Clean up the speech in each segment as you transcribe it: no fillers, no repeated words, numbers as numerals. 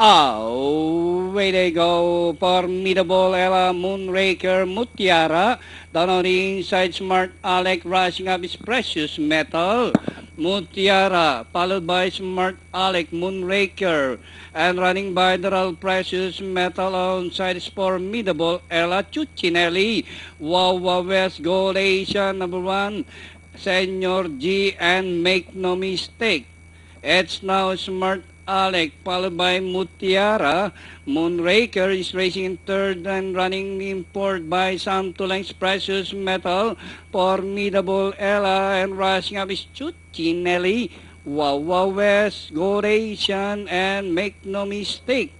Away they go. Formidable Ella, Moonraker, Mutiara. Down on the inside, Smart Alec rushing up his precious metal. Mutiara, followed by Smart Alec, Moonraker. And running by the Real Precious Metal alongside is Formidable Ella Cuccinelli. Wawa West Gold Asia number 1. Senor G and Make No Mistake. It's now Smart Alec, followed by Mutiara. Moonraker is racing in third and running in fourth by Sam Tulang's Precious Metal. Formidable Ella and rushing up is Cuccinelli. Wawa West, Gold Asian, and Make No Mistake.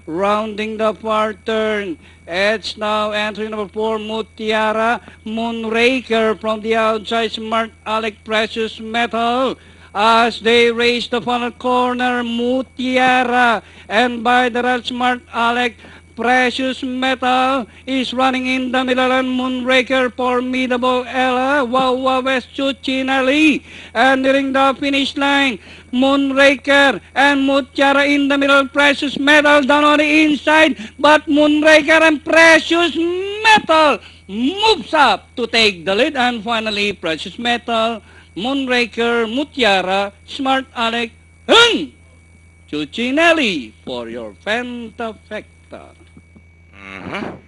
Rounding the far turn, it's now entry number 4, Mutiara. Moonraker from the outside, Smart Alec, Precious Metal. As they race the final corner, Mutiara, and by the right, Smart Alec, Precious Metal is running in the middle, and Moonraker, Formidable Ella, Wawa West, Cuccinelli, and nearing the finish line, Moonraker and Mutiara in the middle, Precious Metal down on the inside, but Moonraker and Precious Metal moves up to take the lead, and finally, Precious Metal, Moonraker, Mutiara, Smart Alec, and Cuccinelli for your Fantafecta. Mhm.